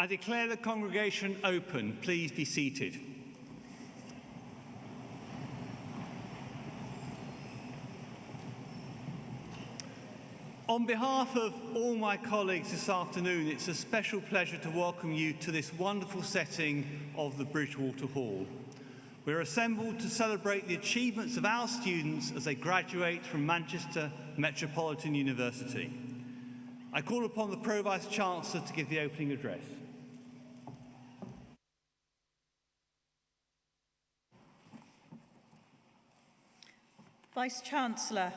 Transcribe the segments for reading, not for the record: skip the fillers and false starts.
I declare the congregation open. Please be seated. On behalf of all my colleagues this afternoon, it's a special pleasure to welcome you to this wonderful setting of the Bridgewater Hall. We're assembled to celebrate the achievements of our students as they graduate from Manchester Metropolitan University. I call upon the Pro Vice-Chancellor to give the opening address. Vice-Chancellor,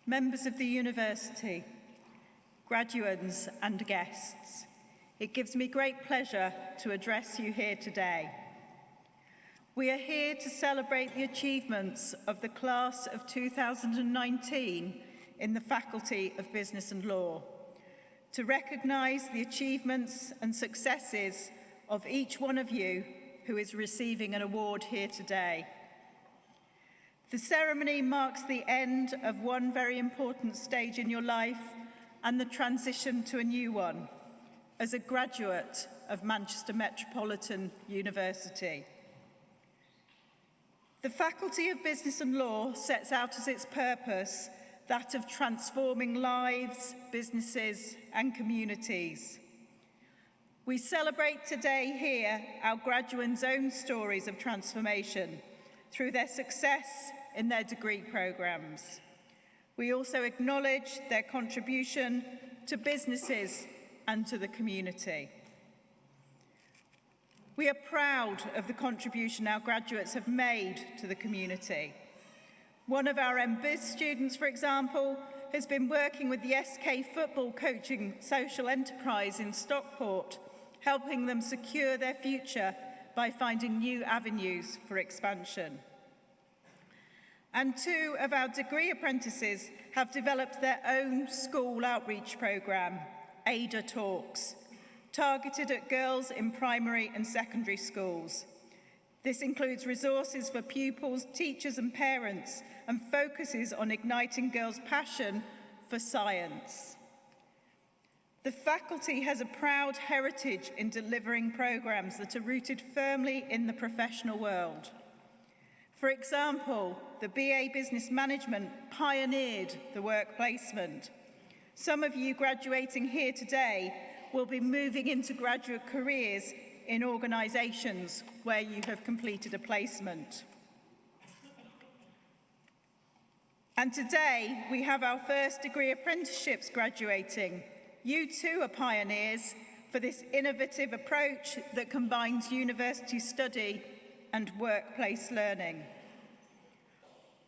members of the University, graduates and guests, it gives me great pleasure to address you here today. We are here to celebrate the achievements of the class of 2019 in the Faculty of Business and Law, to recognise the achievements and successes of each one of you who is receiving an award here today. The ceremony marks the end of one very important stage in your life and the transition to a new one as a graduate of Manchester Metropolitan University. The Faculty of Business and Law sets out as its purpose that of transforming lives, businesses and communities. We celebrate today here our graduates' own stories of transformation through their success in their degree programmes. We also acknowledge their contribution to businesses and to the community. We are proud of the contribution our graduates have made to the community. One of our MBiz students, for example, has been working with the SK Football Coaching Social Enterprise in Stockport, helping them secure their future by finding new avenues for expansion. And two of our degree apprentices have developed their own school outreach programme, Ada Talks, targeted at girls in primary and secondary schools. This includes resources for pupils, teachers and parents, and focuses on igniting girls' passion for science. The faculty has a proud heritage in delivering programmes that are rooted firmly in the professional world. For example, the BA Business Management pioneered the work placement. Some of you graduating here today will be moving into graduate careers in organisations where you have completed a placement. And today we have our first degree apprenticeships graduating. You too are pioneers for this innovative approach that combines university study and workplace learning.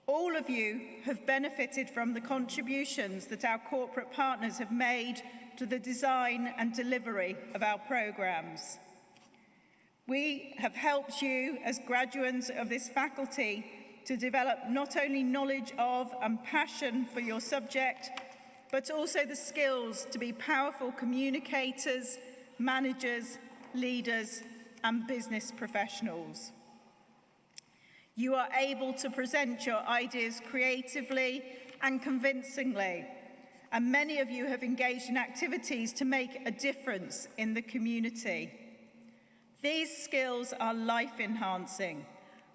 All of you have benefited from the contributions that our corporate partners have made to the design and delivery of our programmes. We have helped you as graduates of this faculty to develop not only knowledge of and passion for your subject, but also the skills to be powerful communicators, managers, leaders, and business professionals. You are able to present your ideas creatively and convincingly, and many of you have engaged in activities to make a difference in the community. These skills are life-enhancing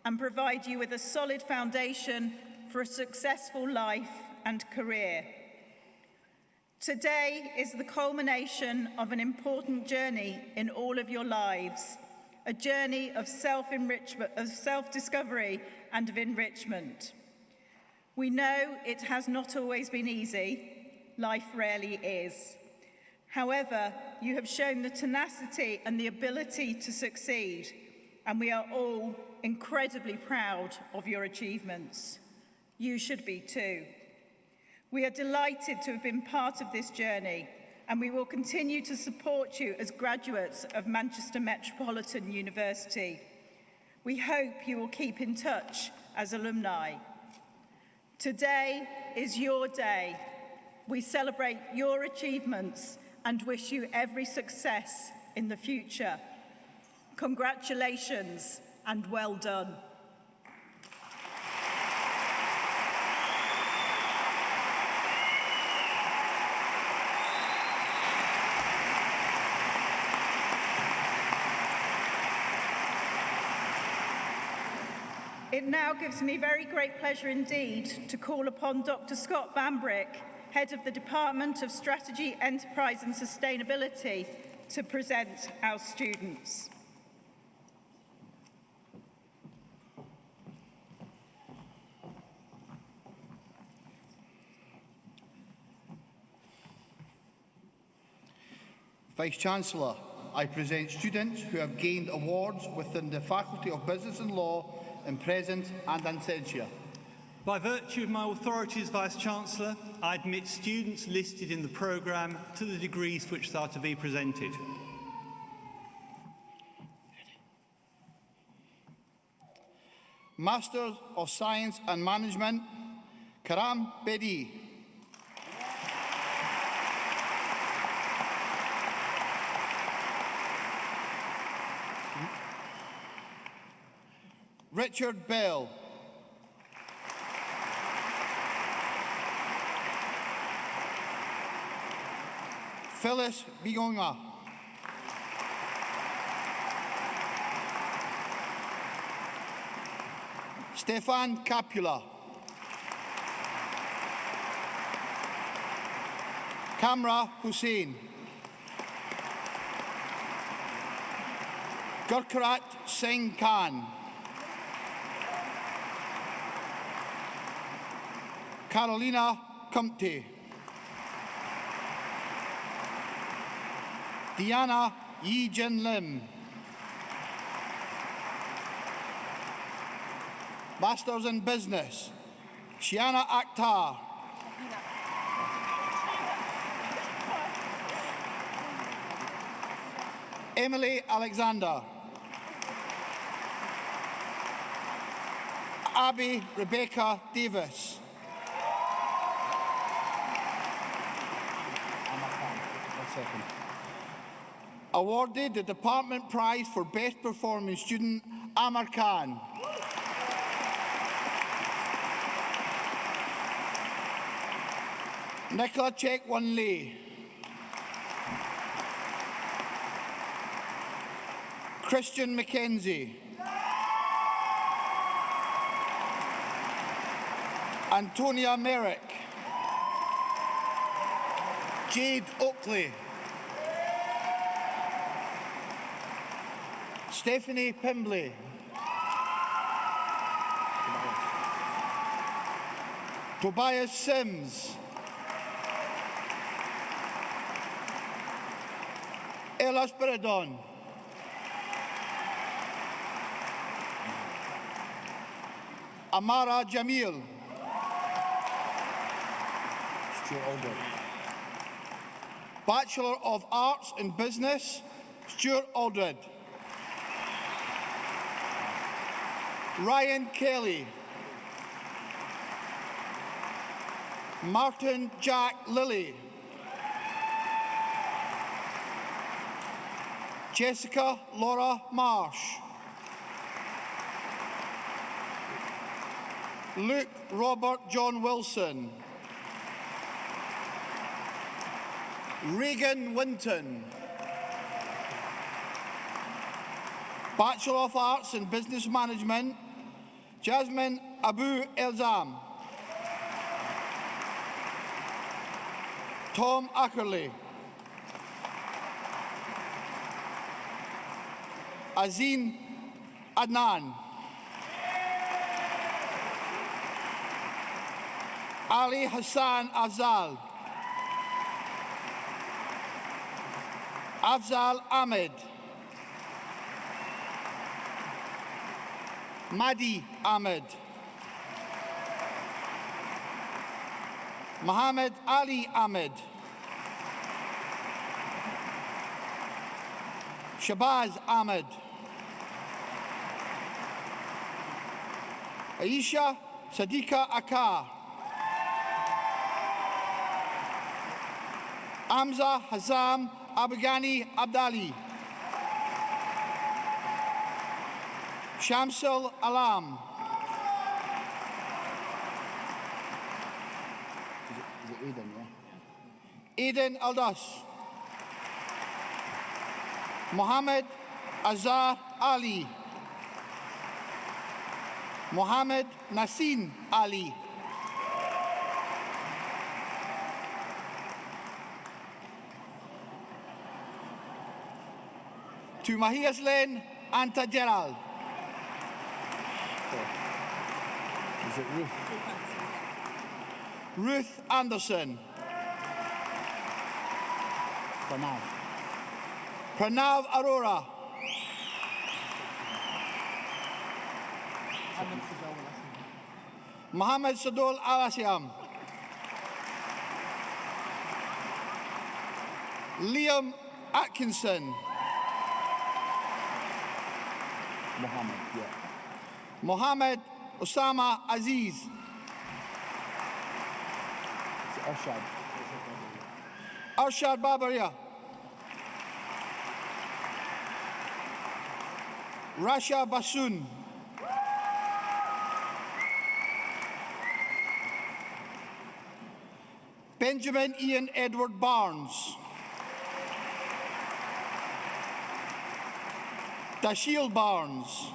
and provide you with a solid foundation for a successful life and career. Today is the culmination of an important journey in all of your lives, a journey of self-enrichment, of self-discovery and of enrichment. We know it has not always been easy. Life rarely is. However, you have shown the tenacity and the ability to succeed, and we are all incredibly proud of your achievements. You should be too. We are delighted to have been part of this journey, and we will continue to support you as graduates of Manchester Metropolitan University. We hope you will keep in touch as alumni. Today is your day. We celebrate your achievements and wish you every success in the future. Congratulations and well done. It now gives me very great pleasure indeed to call upon Dr. Scott Bambrick, Head of the Department of Strategy, Enterprise and Sustainability, to present our students. Vice-Chancellor, I present students who have gained awards within the Faculty of Business and Law in present and absentia. By virtue of my authority as Vice-Chancellor, I admit students listed in the programme to the degrees which they are to be presented. Master of Science and Management, Karam Bedi. Richard Bell. Phyllis Bigonga. Stefan Capula. Kamra Hussain. Gurkarat Singh Khan. Carolina Kumte. Diana Yi Jin Lim. Masters in Business, Shiana Akhtar. Emily Alexander. Abby Rebecca Davis. Awarded the Department Prize for Best Performing Student, Amar Khan. Nicola Chek-Wanley. Christian McKenzie. Antonia Merrick. Jade Oakley. Stephanie Pimbley. Tobias Sims. Ella Spiridon. Amara Jamil. Stuart Aldred. Bachelor of Arts in Business, Stuart Aldred. Ryan Kelly. Martin Jack Lilly. Jessica Laura Marsh. Luke Robert John Wilson. Regan Winton. Bachelor of Arts in Business Management, Jasmine Abu Elzam. Tom Ackerley. Azeen Adnan. Ali Hassan Afzal. Afzal Ahmed. Madi Ahmed. Muhammad Ali Ahmed. Shabazz Ahmed. Aisha Sadiqa Akkar. Amza Hassam Abghani Abdali. Shamsul Alam. Is it Eden, yeah? Eden Aldas. Mohammed Azhar Ali. Mohammed Nassim Ali. To Mahiaslen Anta Gerald. Is it Ruth? Ruth Anderson. Pranav Arora. Mohammed Sadol Al-Asiam. Liam Atkinson. Mohammed, yeah. Mohammed Osama Aziz. Arshad. Arshad Babaria. Rasha Basun. Benjamin Ian Edward Barnes. Dashiel Barnes.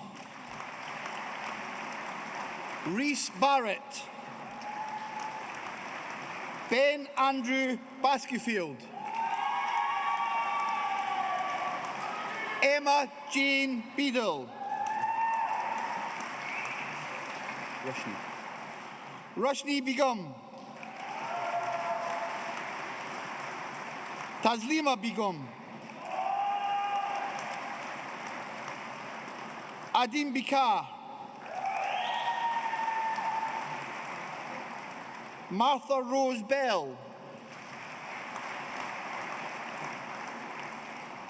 Rhys Barrett. Ben Andrew Baskerfield. Emma Jane Beadle. Roshni Begum. Taslima Begum. Adim Bikar. Martha Rose Bell.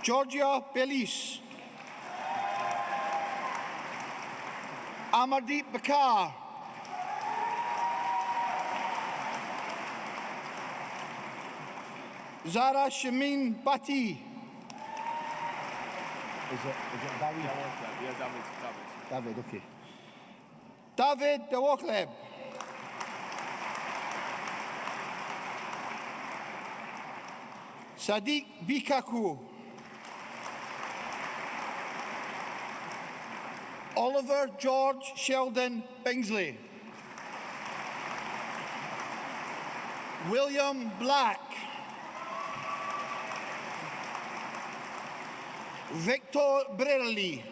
Georgia Belis. Amardeep Bakar. Zara Shamin Bati. Is it David? Yeah, David, okay. David Dewokleb. Sadiq Bikaku. Oliver George Sheldon Bingsley. William Black. Victor Brerley.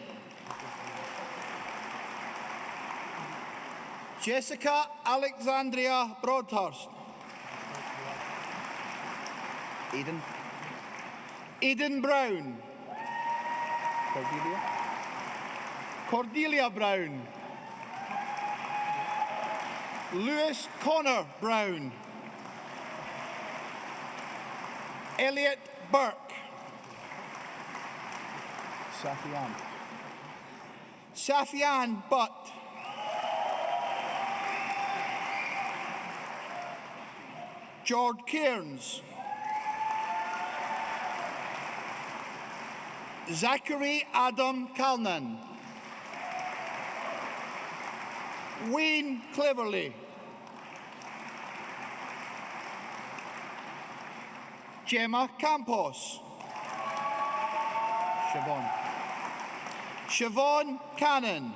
Jessica Alexandria Broadhurst. Eden Brown. Cordelia Brown. Lewis Connor Brown. Elliot Burke. Safian Butt. George Cairns. Zachary Adam Calnan. Wayne Cleverly. Gemma Campos. Siobhan Cannon.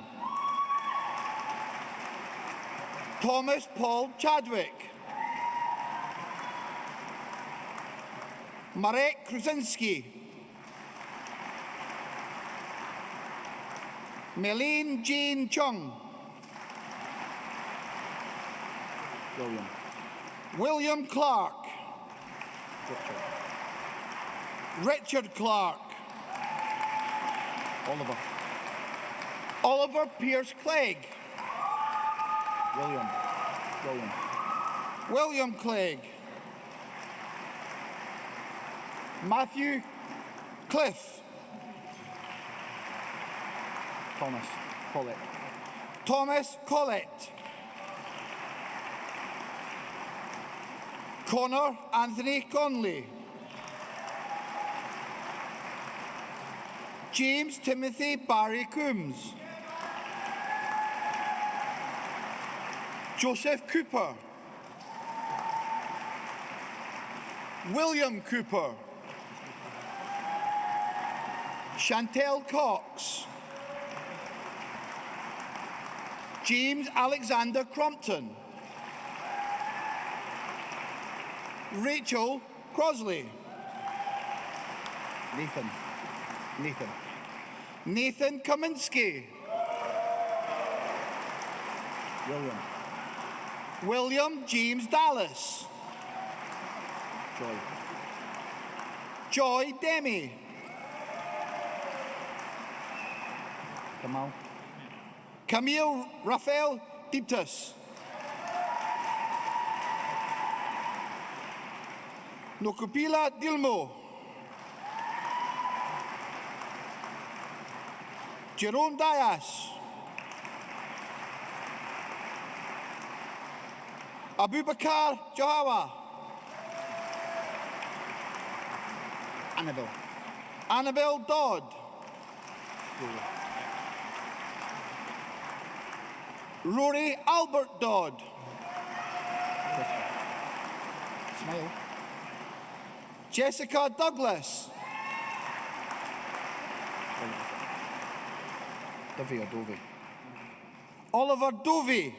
Thomas Paul Chadwick. Marek Krasinski. Melaine Jane Chung. William Clark. Richard Clark. Oliver Pierce Clegg. William Clegg. Matthew Cliff. Thomas Collett. Connor Anthony Conley. James Timothy Barry Coombs. Joseph Cooper. William Cooper. Chantel Cox. James Alexander Crompton. Rachel Crosley. Nathan Kaminsky. William James Dallas. Joy Demi. Camille Raphael Diptus. Nokupila Dilmo. Jerome Dias. Abubakar Jahawa. Annabelle Dodd. Rory Albert Dodd. Smile. Jessica Douglas. Dovey or Dovey? Oliver Dovey.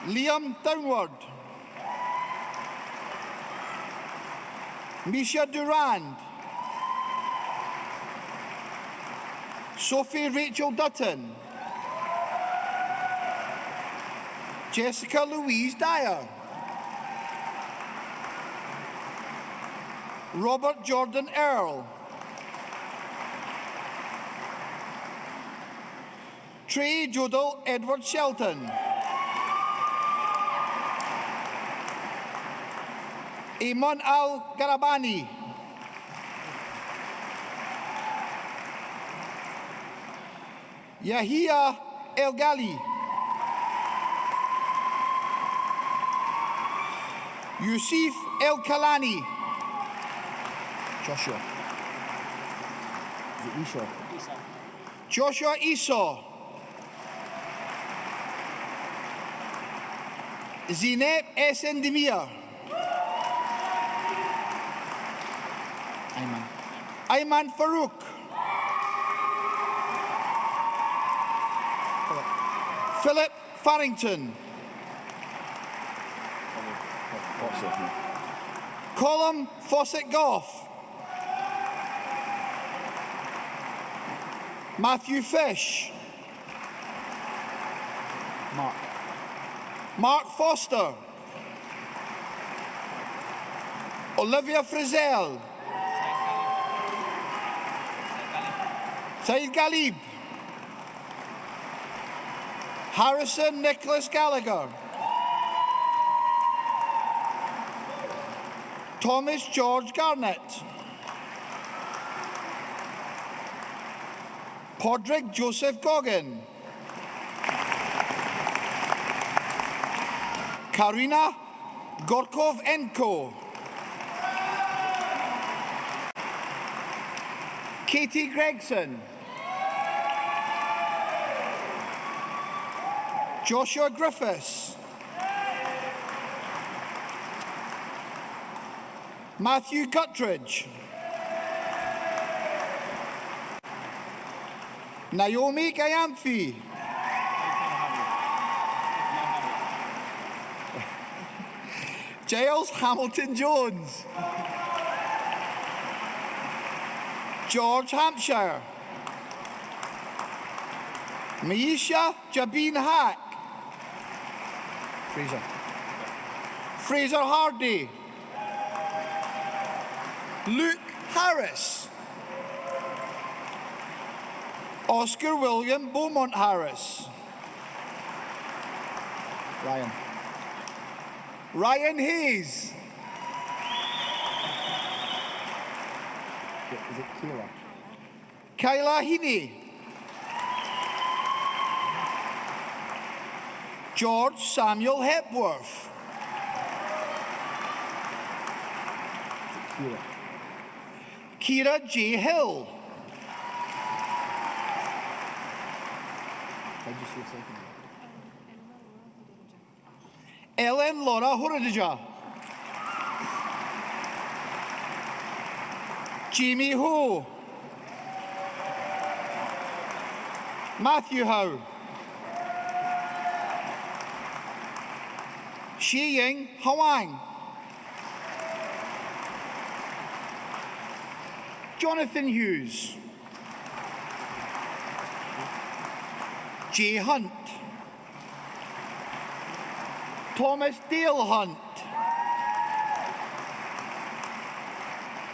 Liam Downward. Misha Durand. Sophie Rachel Dutton. Jessica Louise Dyer. Robert Jordan Earl. Trey Jodel Edward Shelton. Iman Al Garabani. Yahia El Gali. Yusuf El Kalani. Joshua. Is it Esau? Joshua Esau. Zineb Esendemir. Ayman Farouk. Philip Farrington. Colum Fawcett Goff. Matthew Fish. Mark Foster. Olivia Frizzell. Saeed Galib. Harrison Nicholas Gallagher. Thomas George Garnett. Podrick Joseph Goggin. Karina Gorkov Enko. Katie Gregson. Joshua Griffiths. Matthew Guttridge. Naomi Gayamphi. Giles Hamilton Jones. George Hampshire. Maisha Jabin Hack. Fraser Hardy. Luke Harris. Oscar William Beaumont Harris. Ryan Hayes. Is it Kayla? Kyla Heaney. George Samuel Hepworth. Kira J. Hill. Ellen Laura Horadija. Jamie Ho. Matthew Howe. Xi Ying Hwang. Jonathan Hughes. Jay Hunt. Thomas Dale Hunt.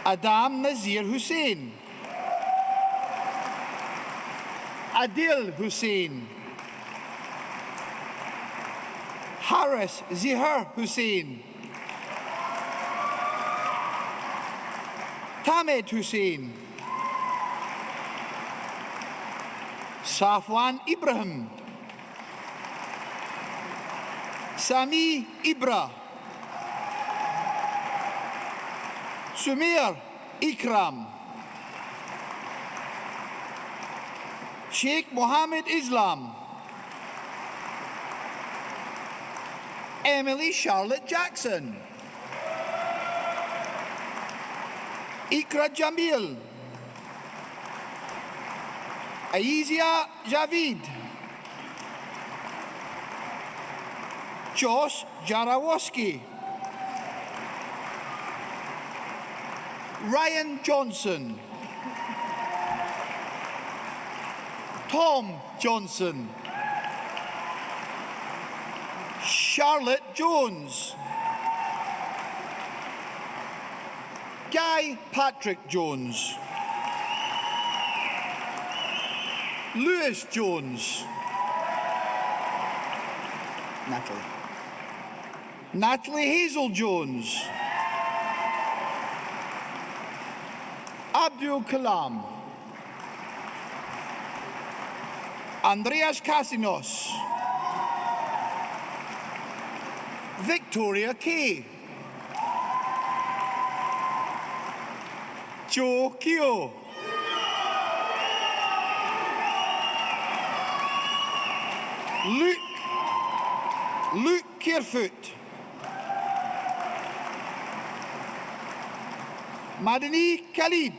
Adam Nazir Hussain. Adil Hussain. Harris Zihar Hussain. Tamed Hussain. Safwan Ibrahim. Sami Ibra. Sumir Ikram. Sheikh Mohammed Islam. Emily Charlotte Jackson. Ikra Jamil. Aizia Javid. Josh Jarawoski. Ryan Johnson. Tom Johnson. Charlotte Jones. Guy Patrick Jones. Lewis Jones. Natalie Hazel Jones. Abdul Kalam. Andreas Casinos. Victoria Kay. Joe Kyo. Luke Carefoot. Madani Khalid.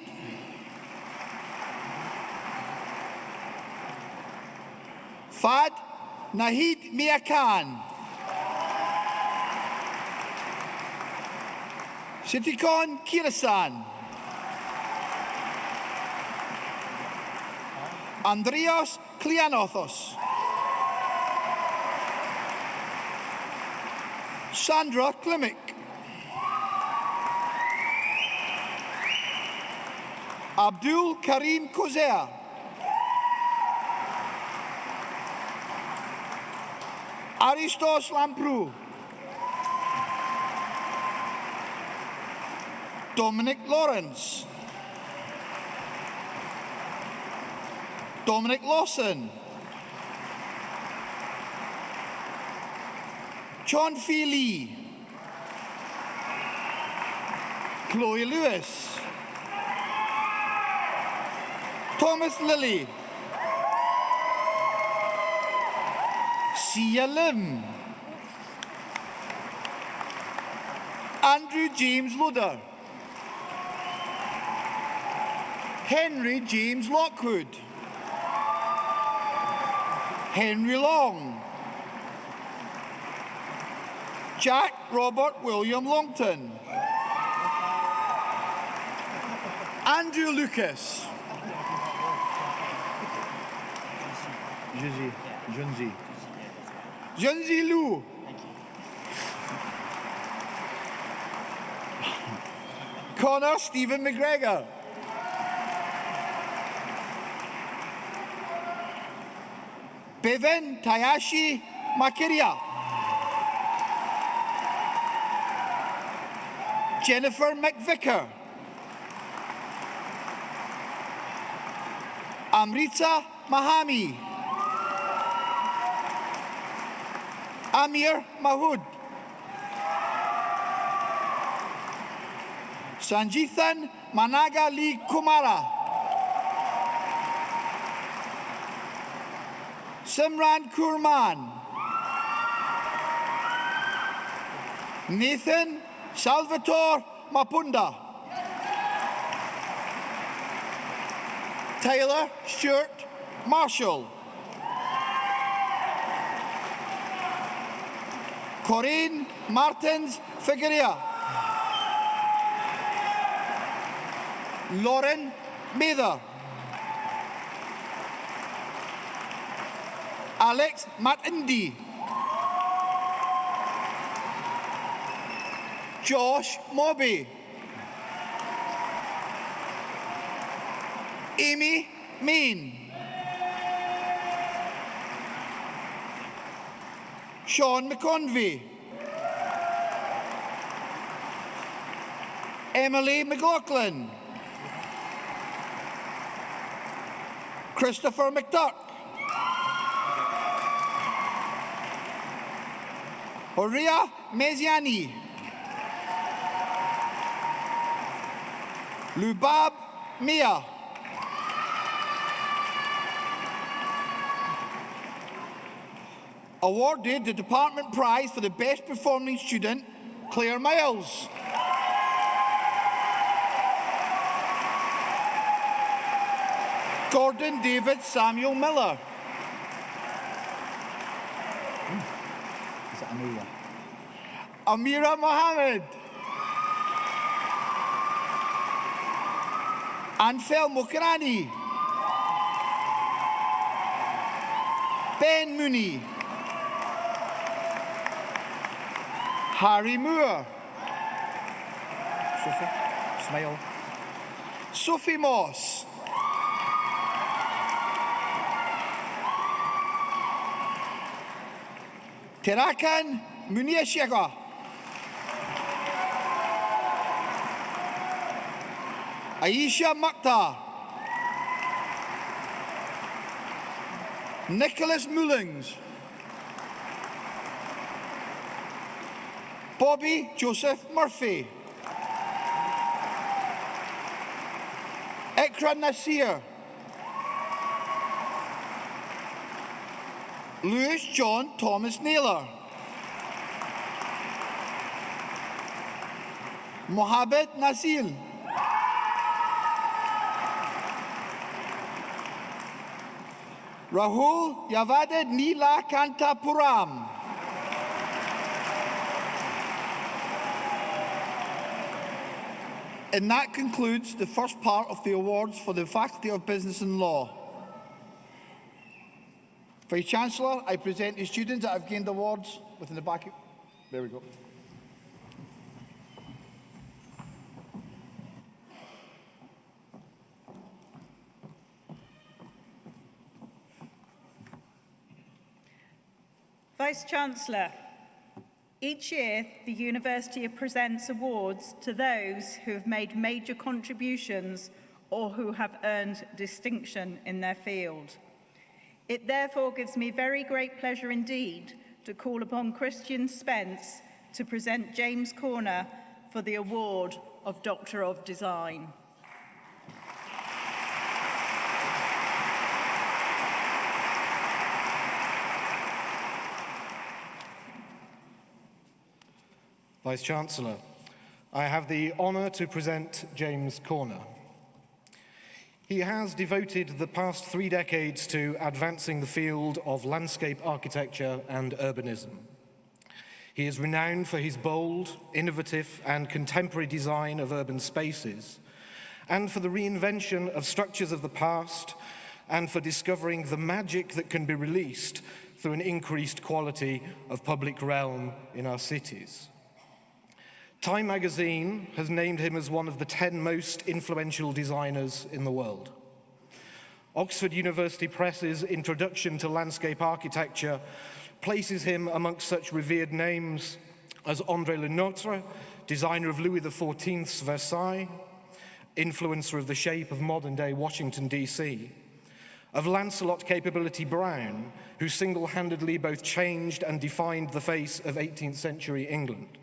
Fad Nahid Miakan. Sitikon Kirasan. Andreas Klianothos. Sandra Klimic. Abdul Karim Kozer. Aristos Lamprou. Dominic Lawrence. Dominic Lawson. John Fee Lee. Chloe Lewis. Thomas Lilly. Sia Lim. Andrew James Loader. Henry James Lockwood. Henry Long. Jack Robert William Longton. Andrew Lucas. Junzi Liu. Connor Stephen McGregor. Bevan Tayashi Makiria. Jennifer McVicker. Amrita Mahami. Amir Mahood. Sanjithan Managa Lee Kumara. Simran Kurman. Nathan Salvatore Mapunda. Taylor Stuart Marshall. Corinne Martins Figuerea. Lauren Mather. Alex Matindi. Josh Mobby. Amy Main. Sean McConvey. Emily McLaughlin. Christopher McDuck. Horia Meziani. Lubab Mia. Awarded the Department Prize for the Best Performing Student, Claire Miles. Gordon David Samuel Miller. Is it Amira? Amira Mohammed. Anfel Mokrani. Ben Mooney. Harry Moore. Sophie, smile. Sophie Moss. Terakan Muniashega. Aisha Makta. Nicholas Mullings. Bobby Joseph Murphy. Ikra Nasir. Lewis John Thomas Naylor. Mohammed Nasil. Rahul Yavaded Nila Kantapuram. And that concludes the first part of the awards for the Faculty of Business and Law. Vice-Chancellor, I present the students that have gained awards within the back. There we go. Vice-Chancellor, each year the University presents awards to those who have made major contributions or who have earned distinction in their field. It therefore gives me very great pleasure indeed to call upon Christian Spence to present James Corner for the award of Doctor of Design. Vice-Chancellor, I have the honour to present James Corner. He has devoted the past 3 decades to advancing the field of landscape architecture and urbanism. He is renowned for his bold, innovative and contemporary design of urban spaces, and for the reinvention of structures of the past, and for discovering the magic that can be released through an increased quality of public realm in our cities. Time magazine has named him as one of the 10 most influential designers in the world. Oxford University Press's introduction to landscape architecture places him amongst such revered names as André Le Nôtre, designer of Louis XIV's Versailles, influencer of the shape of modern-day Washington, D.C., of Lancelot Capability Brown, who single-handedly both changed and defined the face of 18th century England,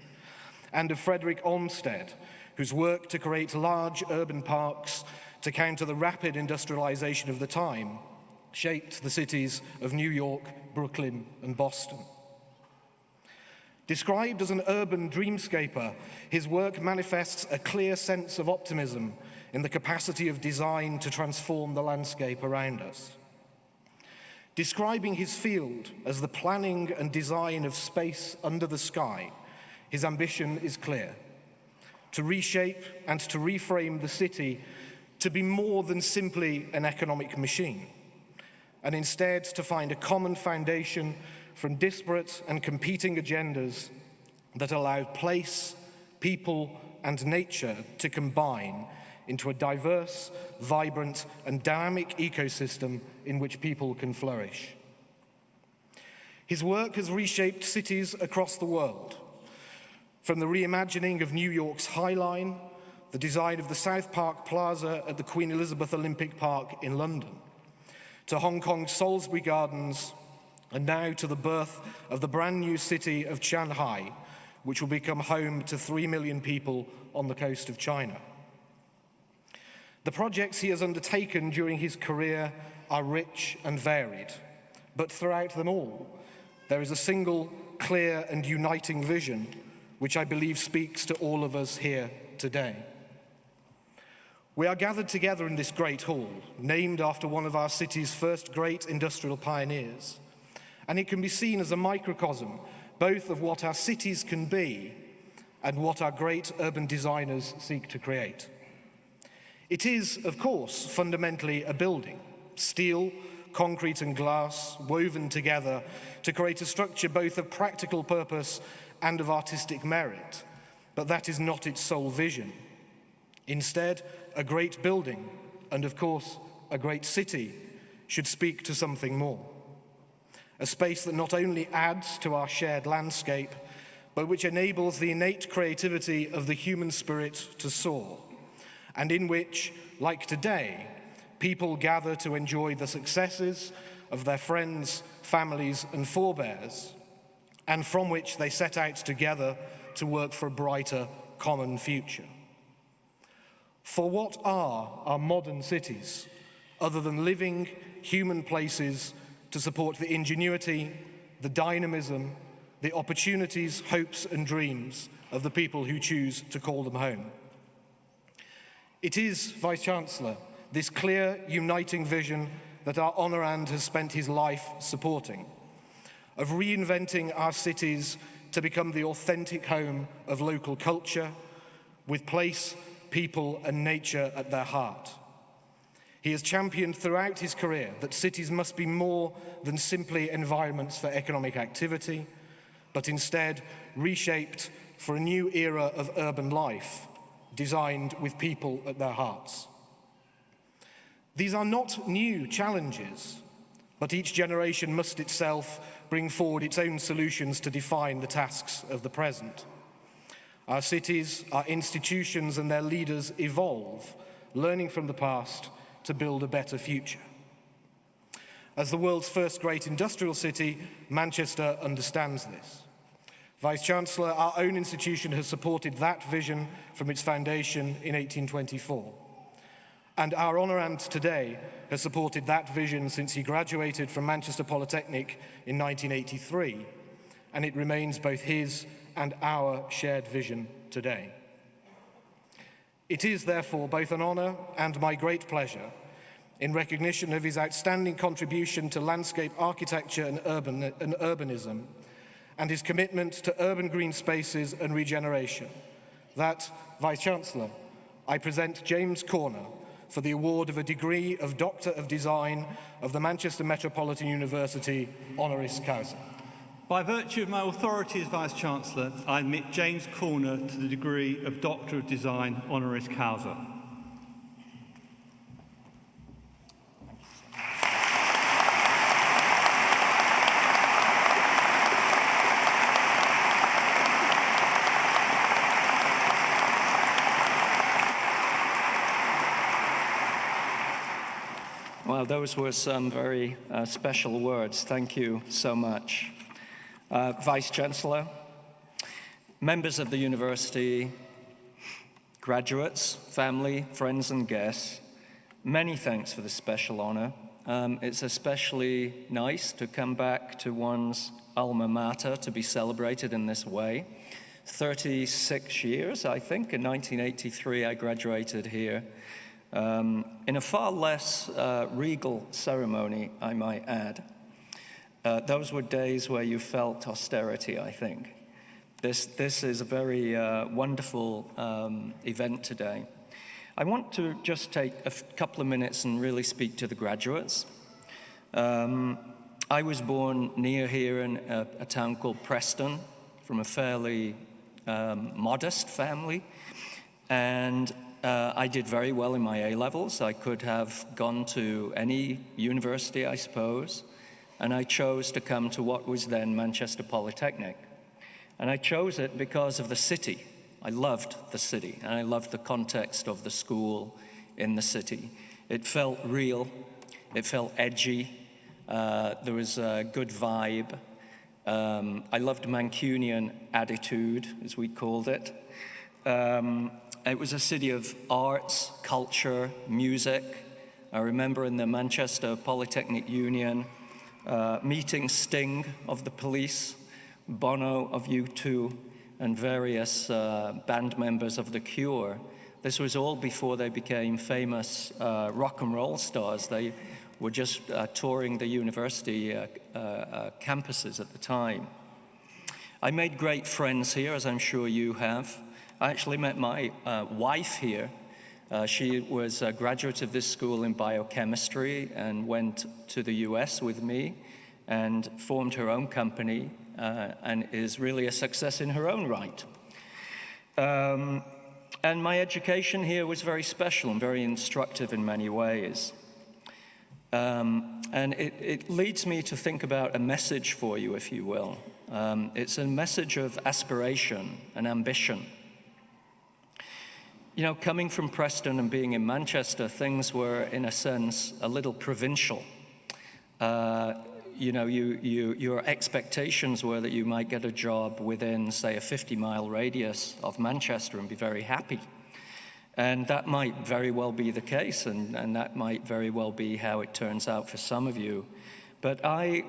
and of Frederick Olmsted, whose work to create large urban parks to counter the rapid industrialization of the time shaped the cities of New York, Brooklyn, and Boston. Described as an urban dreamscaper, his work manifests a clear sense of optimism in the capacity of design to transform the landscape around us. Describing his field as the planning and design of space under the sky, his ambition is clear: to reshape and to reframe the city to be more than simply an economic machine, and instead to find a common foundation from disparate and competing agendas that allow place, people, and nature to combine into a diverse, vibrant, and dynamic ecosystem in which people can flourish. His work has reshaped cities across the world, from the reimagining of New York's High Line, the design of the South Park Plaza at the Queen Elizabeth Olympic Park in London, to Hong Kong's Salisbury Gardens, and now to the birth of the brand new city of Shanghai, which will become home to 3 million people on the coast of China. The projects he has undertaken during his career are rich and varied, but throughout them all, there is a single, clear and uniting vision, which I believe speaks to all of us here today. We are gathered together in this great hall, named after one of our city's first great industrial pioneers, and it can be seen as a microcosm both of what our cities can be and what our great urban designers seek to create. It is, of course, fundamentally a building, steel, concrete and glass woven together to create a structure both of practical purpose and of artistic merit, but that is not its sole vision. Instead, a great building, and of course, a great city, should speak to something more. A space that not only adds to our shared landscape, but which enables the innate creativity of the human spirit to soar, and in which, like today, people gather to enjoy the successes of their friends, families, and forebears, and from which they set out together to work for a brighter common future. For what are our modern cities, other than living, human places to support the ingenuity, the dynamism, the opportunities, hopes, and dreams of the people who choose to call them home? It is, Vice-Chancellor, this clear, uniting vision that our honourand has spent his life supporting, of reinventing our cities to become the authentic home of local culture, with place, people, and nature at their heart. He has championed throughout his career that cities must be more than simply environments for economic activity, but instead reshaped for a new era of urban life, designed with people at their hearts. These are not new challenges, but each generation must itself bring forward its own solutions to define the tasks of the present. Our cities, our institutions, and their leaders evolve, learning from the past to build a better future. As the world's first great industrial city, Manchester understands this. Vice-Chancellor, our own institution has supported that vision from its foundation in 1824. And our honourand today has supported that vision since he graduated from Manchester Polytechnic in 1983, and it remains both his and our shared vision today. It is therefore both an honour and my great pleasure, in recognition of his outstanding contribution to landscape architecture and urbanism, and his commitment to urban green spaces and regeneration, that, Vice-Chancellor, I present James Corner for the award of a degree of Doctor of Design of the Manchester Metropolitan University, honoris causa. By virtue of my authority as Vice-Chancellor, I admit James Corner to the degree of Doctor of Design, honoris causa. Well, those were some very special words. Thank you so much. Vice-Chancellor, members of the university, graduates, family, friends and guests, many thanks for this special honor. It's especially nice to come back to one's alma mater to be celebrated in this way. 36 years, I think. In 1983, I graduated here. In a far less regal ceremony, I might add. Those were days where you felt austerity, I think. This is a very wonderful event today. I want to just take a couple of minutes and really speak to the graduates. I was born near here in a town called Preston, from a fairly modest family, and I did very well in my A-levels. I could have gone to any university, I suppose, and I chose to come to what was then Manchester Polytechnic. And I chose it because of the city. I loved the city, and I loved the context of the school in the city. It felt real, it felt edgy, there was a good vibe. I loved Mancunian attitude, as we called it. It was a city of arts, culture, music. I remember in the Manchester Polytechnic Union meeting Sting of the Police, Bono of U2, and various band members of The Cure. This was all before they became famous rock and roll stars. They were just touring the university campuses at the time. I made great friends here, as I'm sure you have. I actually met my wife here. She was a graduate of this school in biochemistry and went to the US with me and formed her own company and is really a success in her own right. And my education here was very special and very instructive in many ways. And it leads me to think about a message for you, if you will. It's a message of aspiration and ambition. You know, coming from Preston and being in Manchester, things were, in a sense, a little provincial. You know, your expectations were that you might get a job within, say, a 50-mile radius of Manchester and be very happy. And that might very well be the case, and that might very well be how it turns out for some of you. But I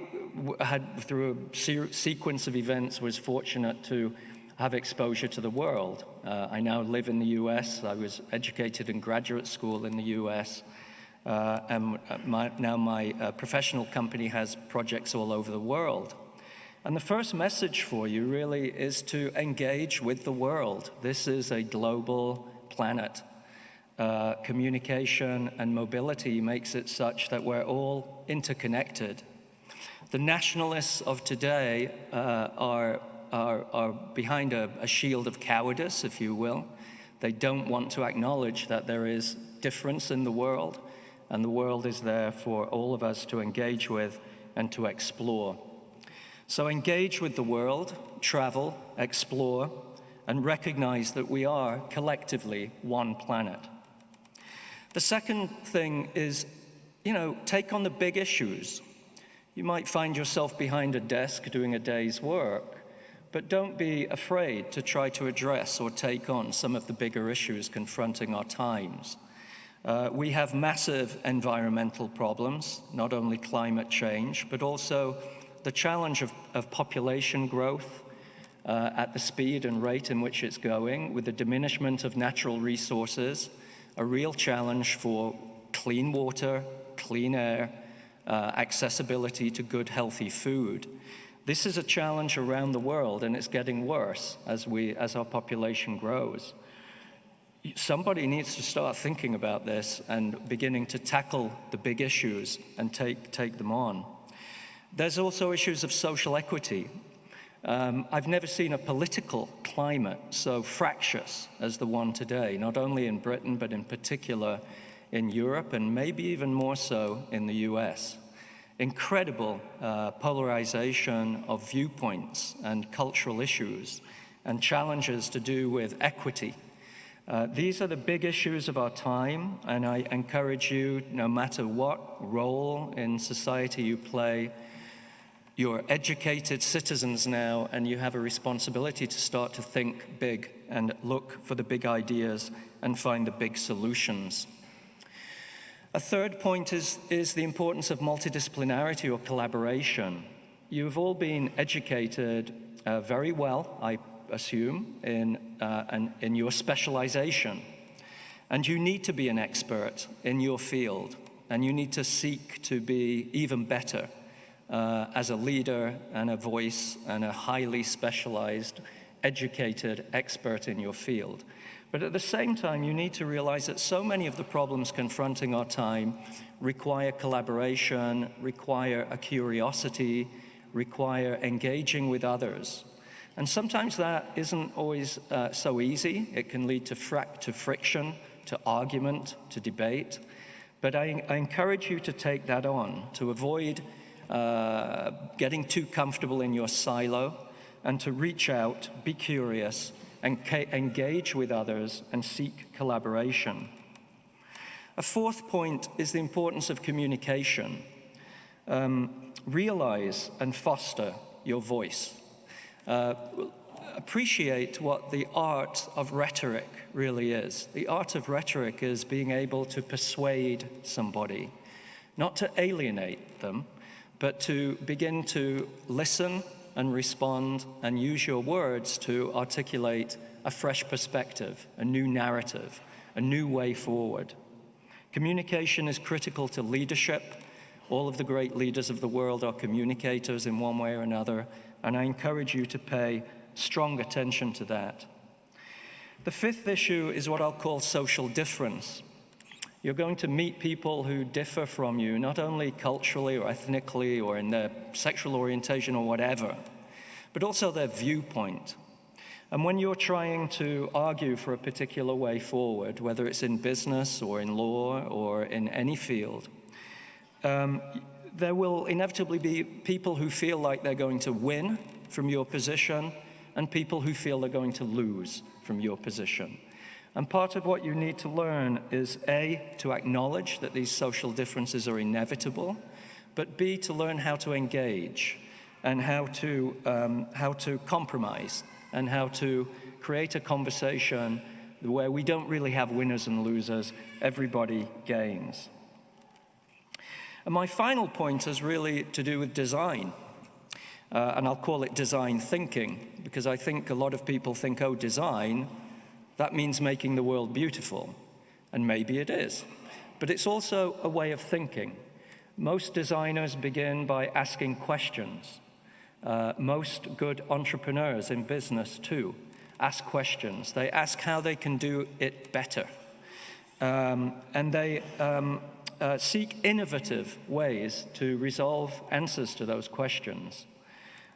had, through a sequence of events, was fortunate to have exposure to the world. I now live in the US. I was educated in graduate school in the US. And now my professional company has projects all over the world. And the first message for you really is to engage with the world. This is a global planet. Communication and mobility makes it such that we're all interconnected. The nationalists of today are behind a shield of cowardice, if you will. They don't want to acknowledge that there is difference in the world, and the world is there for all of us to engage with and to explore. So engage with the world, travel, explore, and recognize that we are collectively one planet. The second thing is, you know, take on the big issues. You might find yourself behind a desk doing a day's work, but don't be afraid to try to address or take on some of the bigger issues confronting our times. We have massive environmental problems, not only climate change, but also the challenge of population growth at the speed and rate in which it's going, with the diminishment of natural resources, a real challenge for clean water, clean air, accessibility to good, healthy food. This is a challenge around the world, and it's getting worse as our population grows. Somebody needs to start thinking about this and beginning to tackle the big issues and take them on. There's also issues of social equity. I've never seen a political climate so fractious as the one today, not only in Britain, but in particular in Europe, and maybe even more so in the US. Incredible polarization of viewpoints and cultural issues and challenges to do with equity. These are the big issues of our time, and I encourage you, no matter what role in society you play, you're educated citizens now, and you have a responsibility to start to think big and look for the big ideas and find the big solutions. A third point is the importance of multidisciplinarity or collaboration. You've all been educated very well, I assume, in your specialization. And you need to be an expert in your field, and you need to seek to be even better as a leader and a voice and a highly specialized, educated expert in your field. But at the same time, you need to realize that so many of the problems confronting our time require collaboration, require a curiosity, require engaging with others. And sometimes that isn't always so easy. It can lead to friction, to argument, to debate. But I encourage you to take that on, to avoid getting too comfortable in your silo, and to reach out, be curious, and engage with others and seek collaboration. A fourth point is the importance of communication. Realize and foster your voice. Appreciate what the art of rhetoric really is. The art of rhetoric is being able to persuade somebody, not to alienate them, but to begin to listen and respond and use your words to articulate a fresh perspective, a new narrative, a new way forward. Communication is critical to leadership. All of the great leaders of the world are communicators in one way or another, and I encourage you to pay strong attention to that. The fifth issue is what I'll call social difference. You're going to meet people who differ from you, not only culturally or ethnically or in their sexual orientation or whatever, but also their viewpoint. And when you're trying to argue for a particular way forward, whether it's in business or in law or in any field, there will inevitably be people who feel like they're going to win from your position and people who feel they're going to lose from your position. And part of what you need to learn is A, to acknowledge that these social differences are inevitable, but B, to learn how to engage and how to compromise and how to create a conversation where we don't really have winners and losers, everybody gains. And my final point is really to do with design. And I'll call it design thinking, because I think a lot of people think, oh, design, that means making the world beautiful. And maybe it is. But it's also a way of thinking. Most designers begin by asking questions. Most good entrepreneurs in business, too, ask questions. They ask how they can do it better. And they seek innovative ways to resolve answers to those questions.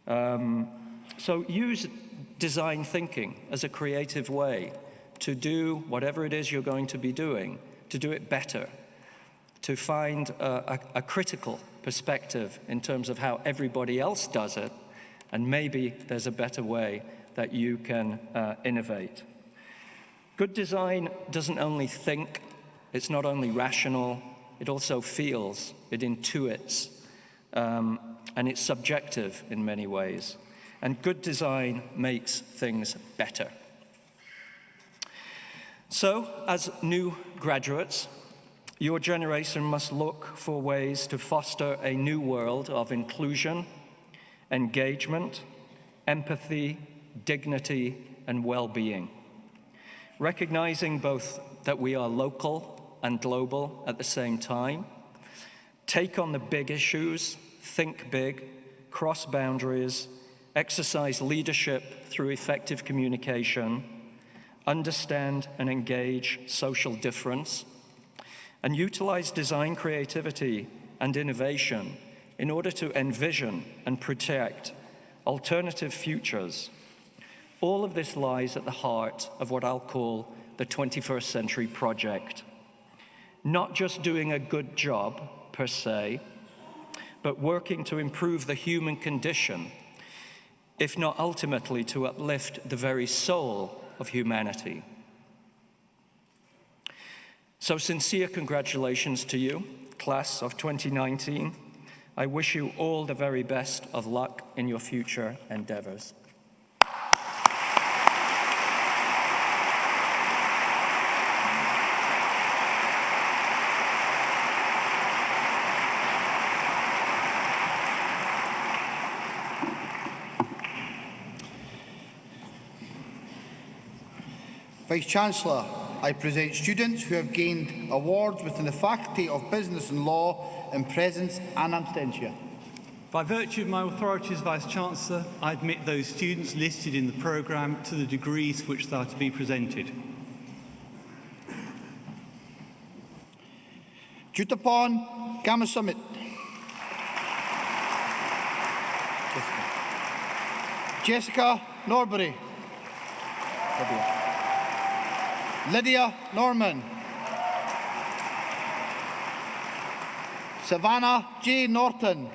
So use design thinking as a creative way to do whatever it is you're going to be doing, to do it better, to find a critical perspective in terms of how everybody else does it, and maybe there's a better way that you can innovate. Good design doesn't only think, it's not only rational, it also feels, it intuits, and it's subjective in many ways. And good design makes things better. So, as new graduates, your generation must look for ways to foster a new world of inclusion, engagement, empathy, dignity, and well-being. Recognizing both that we are local and global at the same time, take on the big issues, think big, cross boundaries, exercise leadership through effective communication, understand and engage social difference, and utilize design creativity and innovation in order to envision and protect alternative futures. All of this lies at the heart of what I'll call the 21st century project. Not just doing a good job, per se, but working to improve the human condition, if not ultimately to uplift the very soul of humanity. So sincere congratulations to you, class of 2019. I wish you all the very best of luck in your future endeavors. Vice-Chancellor, I present students who have gained awards within the Faculty of Business and Law in presence and absentia. By virtue of my authority as Vice-Chancellor, I admit those students listed in the programme to the degrees for which they are to be presented. Jutapon Gamasumit. Jessica Norbury. Lydia Norman. Savannah J. Norton.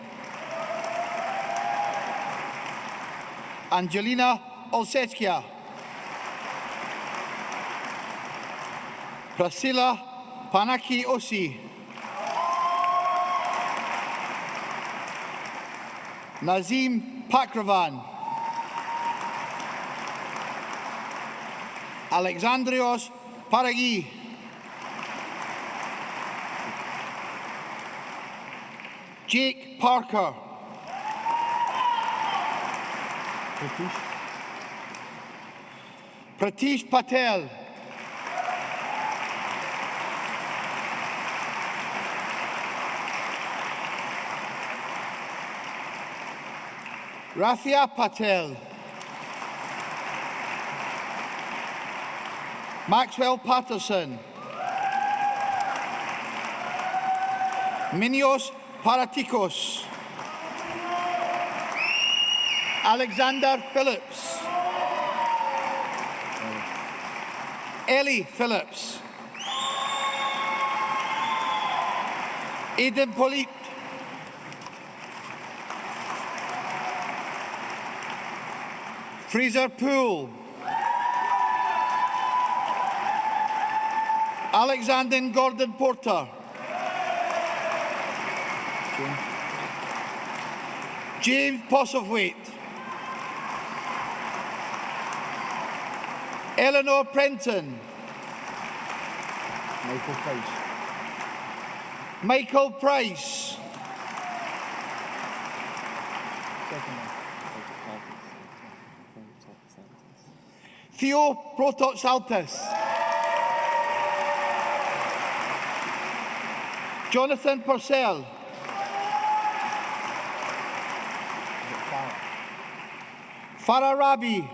Angelina Olsetskia. Priscilla Panaki Osi. Nazim Pakravan. Alexandrios Paragi. Jake Parker. Pratish Patel. Rafia Patel. Maxwell Patterson. Minios Paratikos. Alexander Phillips. Ellie Phillips. Aidan Polite. Fraser Poole. Alexander Gordon Porter. James Postlethwaite. Eleanor Prenton. Michael Price. Theo Protopsaltis. Jonathan Purcell. Farah Rabi.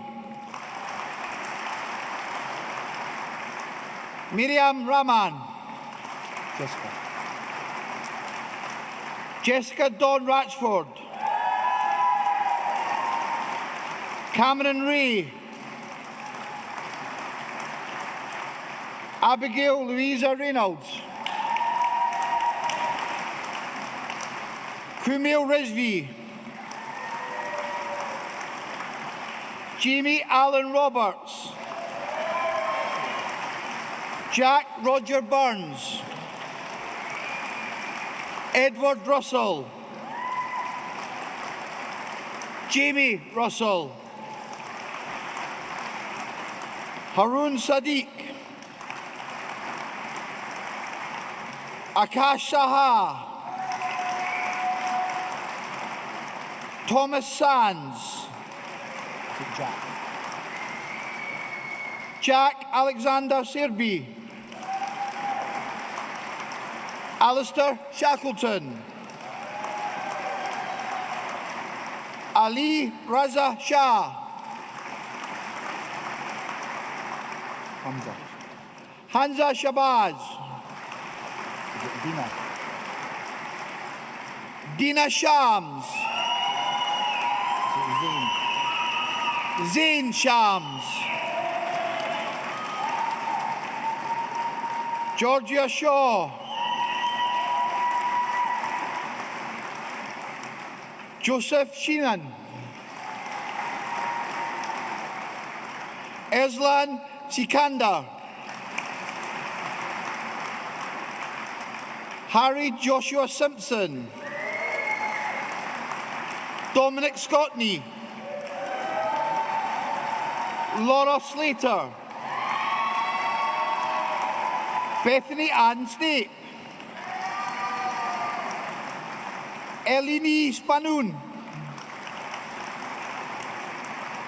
Miriam Rahman. Jessica Dawn Ratchford. Cameron Ray. Abigail Louisa Reynolds. Kumail Rizvi. Jamie Allen Roberts. Jack Roger Burns. Edward Russell. Jamie Russell. Haroon Sadiq. Akash Saha. Thomas Sands. Jack Alexander Serby. Alistair Shackleton. Ali Raza Shah. Hamza Shabazz. Dina Shams. Zain Shams. Georgia Shaw. Joseph Sheenan. Eslan Sikandar. Harry Joshua Simpson. Dominic Scottney. Laura Slater. Bethany Ann Snape. Eleni Spanoon.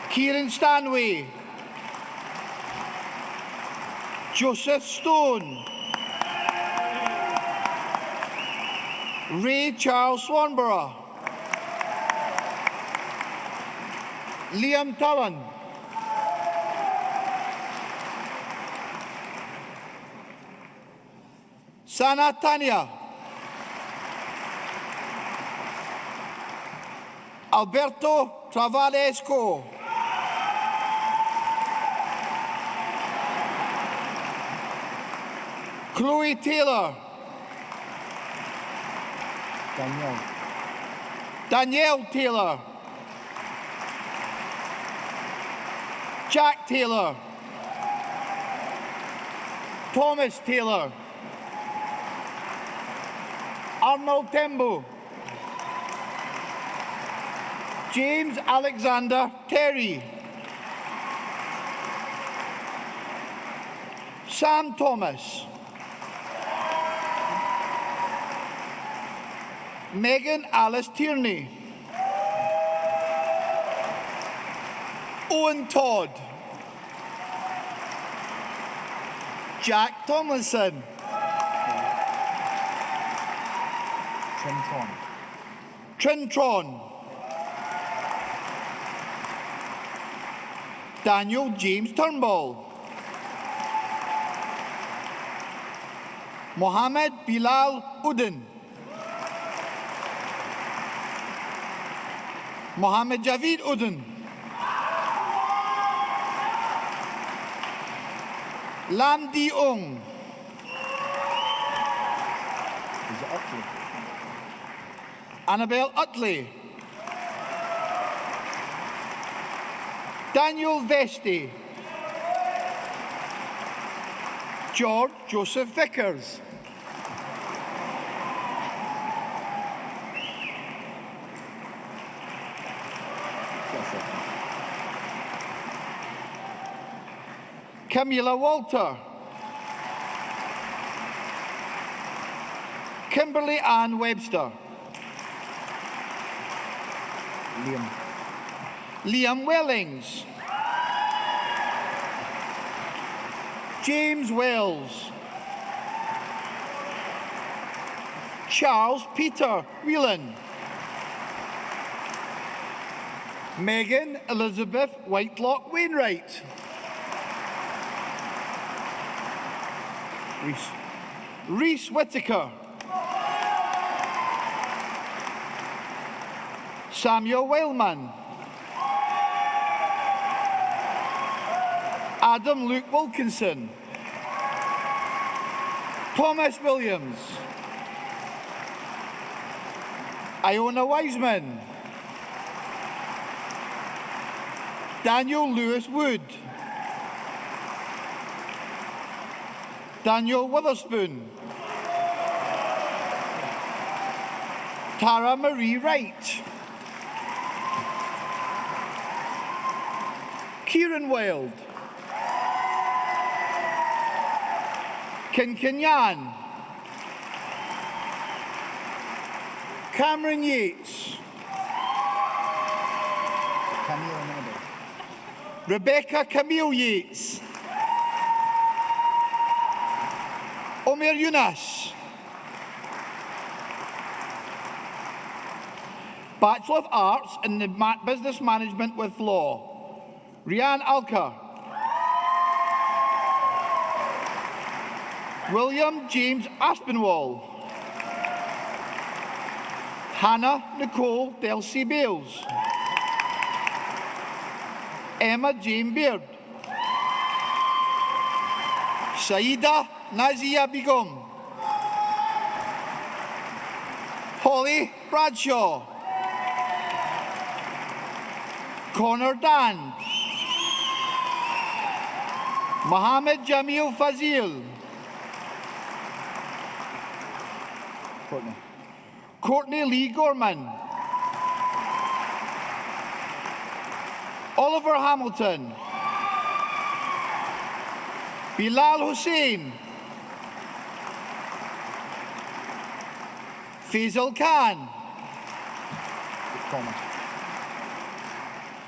Kieran Stanway. Joseph Stone. Ray Charles Swanborough. Liam Tullen. Sana Tanya. Alberto Travaresco. Chloe Taylor. Danielle Taylor. Jack Taylor. Thomas Taylor. Arnold Tembo. James Alexander Terry. Sam Thomas. Megan Alice Tierney. Owen Todd. Jack Tomlinson. Trintron. Daniel James Turnbull. Mohammed Bilal Udin. Mohammed Javid Udin. Lam Di Ung. Annabelle Utley. Daniel Vesti. George Joseph Vickers. Camilla Walter. Kimberly Ann Webster. Liam Wellings. James Wells. Charles Peter Whelan. Megan Elizabeth Whitelock Wainwright. Reese Whittaker. Samuel Wildman. Adam Luke Wilkinson. Thomas Williams. Iona Wiseman. Daniel Lewis Wood. Daniel Witherspoon. Tara Marie Wright. Kieran Wild. Kinkinyan. Cameron Yates. Rebecca Camille Yates. Omer Yunus. Bachelor of Arts in the Business Management with Law. Rian Alka. William James Aspinwall. Hannah Nicole Delcy Bales. Emma Jane Beard. Saida Nazia Begum. Holly Bradshaw. Connor Dan. Mohammed Jamil Fazil. Courtney Lee Gorman. Oliver Hamilton. Bilal Hussain. Faisal Khan.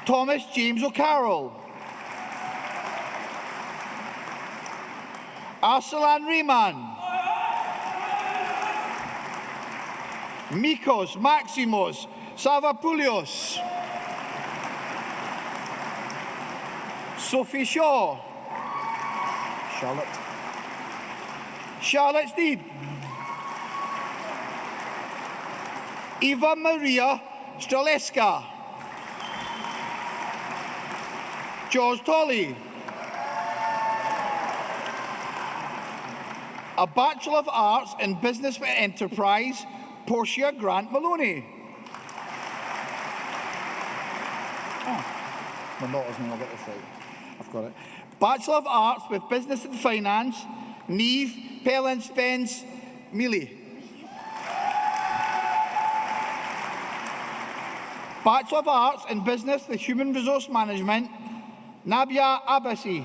Thomas James O'Carroll. Arsalan Rehman. Mikos Maximos Savapoulios. Sophie Shaw. Charlotte Steed. Eva Maria Straleska. George Tolley. A Bachelor of Arts in Business with Enterprise, Portia Grant Maloney. My daughter's name, I'll get this right. I've got it. Bachelor of Arts with Business and Finance, Neve Pellin Spence Mealy. Bachelor of Arts in Business with Human Resource Management, Nabia Abbasi.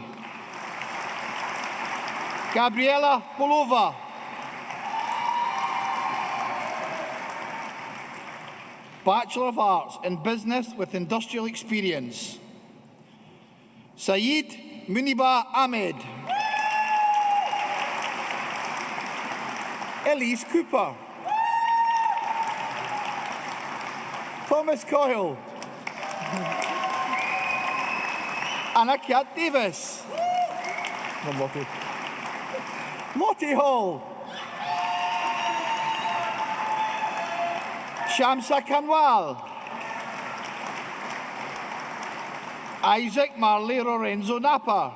Gabriela Bolova. Bachelor of Arts in Business with Industrial Experience, Saeed Muniba Ahmed. Elise Cooper. Thomas Coyle. Anna Kat Davis. Lottie Hall. Shamsa Kanwal. Isaac Marley Lorenzo Napa.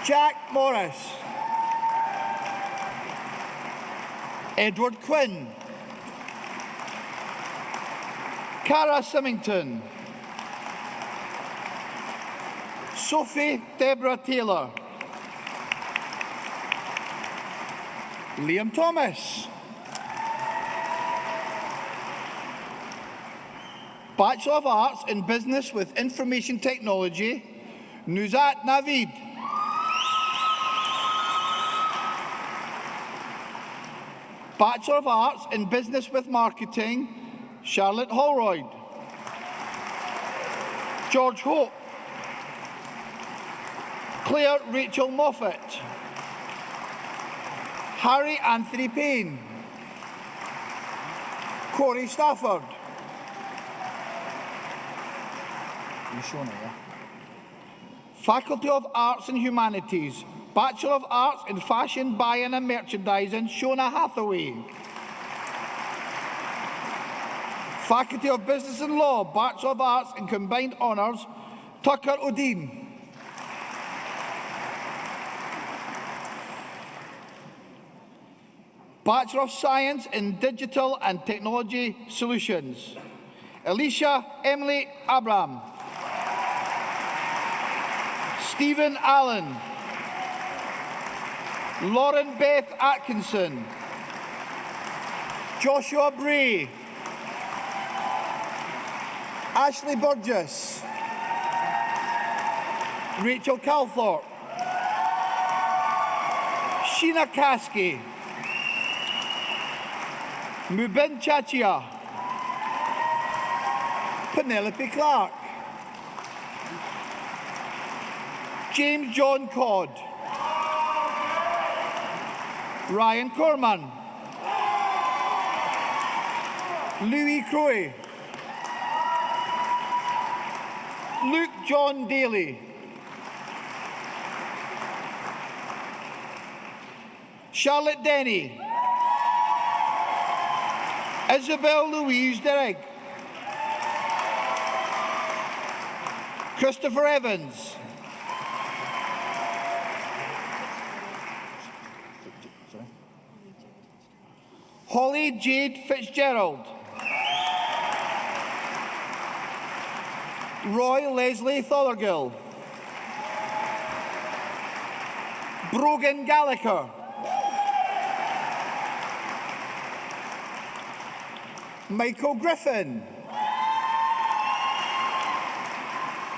Jack Morris. Edward Quinn. Cara Symington. Sophie Deborah Taylor. Liam Thomas. Bachelor of Arts in Business with Information Technology, Nuzat Navid. Bachelor of Arts in Business with Marketing, Charlotte Holroyd. George Hope. Claire Rachel Moffat. Harry Anthony Payne. Corey Stafford. Faculty of Arts and Humanities, Bachelor of Arts in Fashion, Buying and Merchandising, Shona Hathaway. Faculty of Business and Law, Bachelor of Arts in Combined Honours, Tucker Odin. Bachelor of Science in Digital and Technology Solutions, Alicia Emily Abram. Stephen Allen. Lauren Beth Atkinson. Joshua Bray. Ashley Burgess. Rachel Calthorpe. Sheena Kasky. Mubin Chachia. Penelope Clark. James John Codd. Ryan Corman. Louis Crowe. Luke John Daly. Charlotte Denny. Isabel Louise Derrick. Christopher Evans. Holly Jade Fitzgerald. Roy Leslie Thothergill. Brogan Gallagher. Michael Griffin.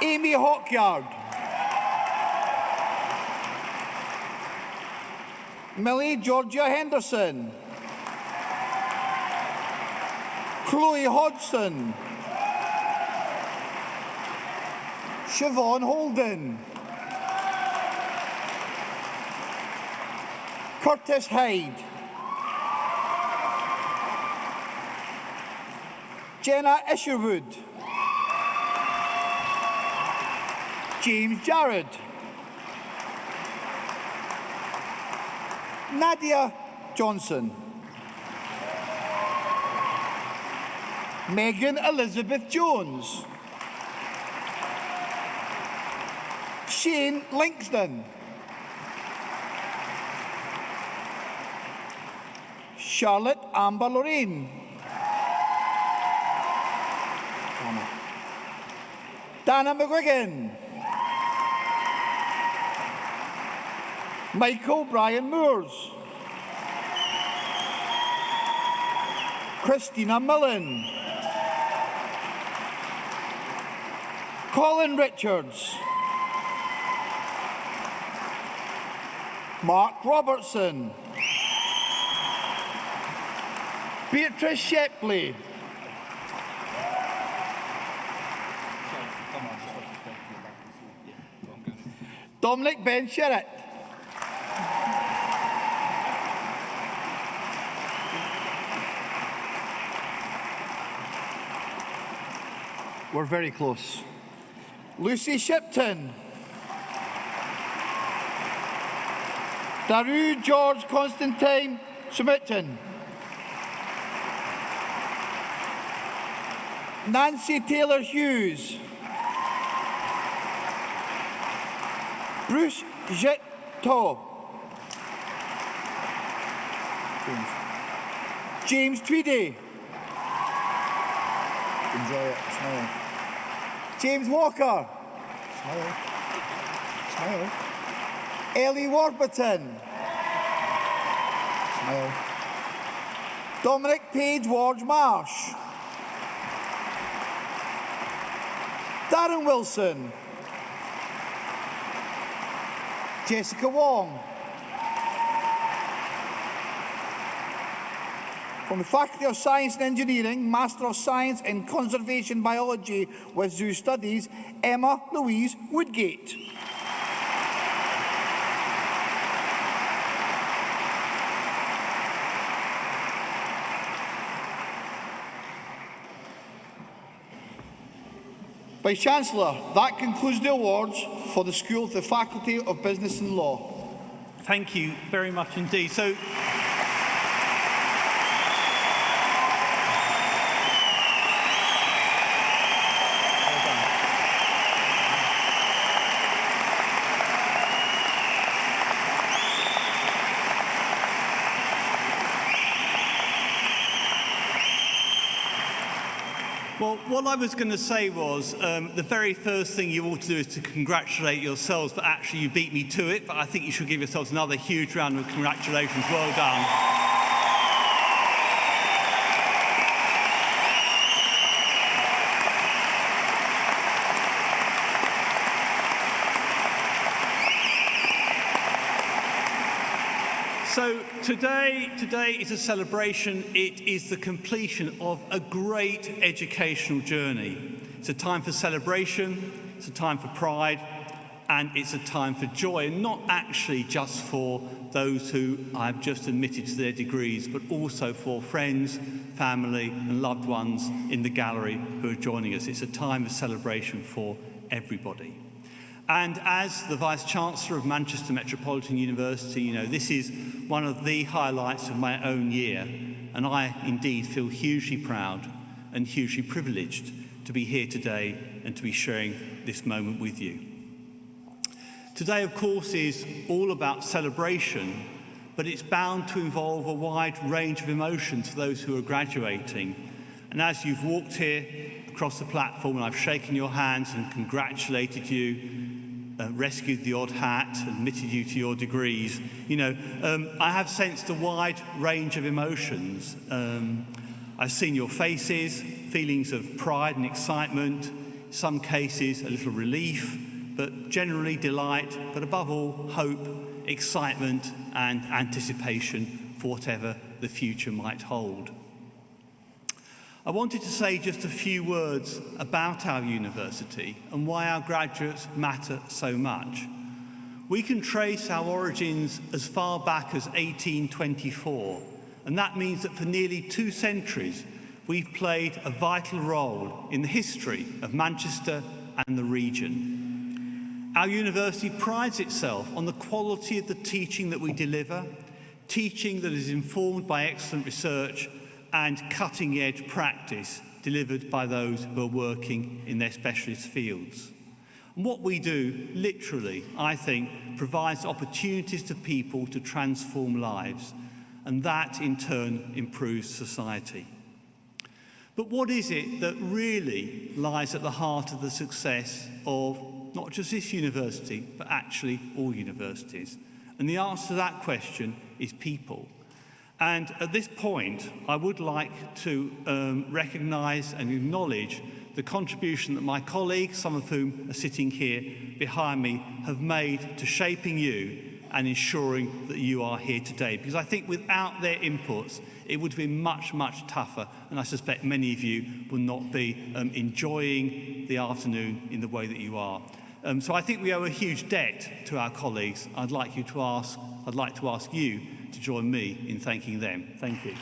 Amy Hawkyard. Millie Georgia Henderson. Chloe Hodgson. Siobhan Holden. Curtis Hyde. Jenna Isherwood. James Jarrod. Nadia Johnson. Megan Elizabeth Jones. Shane Linkston. Charlotte Amber Lorraine. Dana McGuigan. Michael Brian Moores. Christina Millen. Colin Richards. Mark Robertson. Beatrice Shepley. Dominic Ben Sherritt. We're very close. Lucy Shipton. Daru George Constantine Schmidten. Nancy Taylor Hughes. Bruce Jitto. James Tweedy. Enjoy it. Smile. James Walker. Smile. Smile. Ellie Warburton. Smile. Dominic Page Ward Marsh. Darren Wilson. Jessica Wong. From the Faculty of Science and Engineering, Master of Science in Conservation Biology with Zoo Studies, Emma Louise Woodgate. Vice-Chancellor, that concludes the awards for the School of the Faculty of Business and Law. Thank you very much indeed. So, well, what I was going to say was the very first thing you ought to do is to congratulate yourselves, but actually you beat me to it, but I think you should give yourselves another huge round of congratulations. Well done. So today is a celebration. It is the completion of a great educational journey. It's a time for celebration, it's a time for pride, and it's a time for joy, and not actually just for those who I've just admitted to their degrees, but also for friends, family, and loved ones in the gallery who are joining us. It's a time of celebration for everybody. And as the Vice-Chancellor of Manchester Metropolitan University, you know, this is one of the highlights of my own year, and I indeed feel hugely proud and hugely privileged to be here today and to be sharing this moment with you. Today, of course, is all about celebration, but it's bound to involve a wide range of emotions for those who are graduating. And as you've walked here across the platform and I've shaken your hands and congratulated you, rescued the odd hat, admitted you to your degrees, you know, I have sensed a wide range of emotions. I've seen your faces, feelings of pride and excitement, in some cases a little relief, but generally delight, but above all, hope, excitement and anticipation for whatever the future might hold. I wanted to say just a few words about our university and why our graduates matter so much. We can trace our origins as far back as 1824, and that means that for nearly 2 centuries, we've played a vital role in the history of Manchester and the region. Our university prides itself on the quality of the teaching that we deliver, teaching that is informed by excellent research and cutting-edge practice delivered by those who are working in their specialist fields. And what we do, literally, I think, provides opportunities to people to transform lives, and that, in turn, improves society. But what is it that really lies at the heart of the success of not just this university, but actually all universities? And the answer to that question is people. And at this point, I would like to recognise and acknowledge the contribution that my colleagues, some of whom are sitting here behind me, have made to shaping you and ensuring that you are here today. Because I think without their inputs, it would have been much, much tougher, and I suspect many of you will not be enjoying the afternoon in the way that you are. So I think we owe a huge debt to our colleagues. I'd like to ask you to join me in thanking them. Thank you.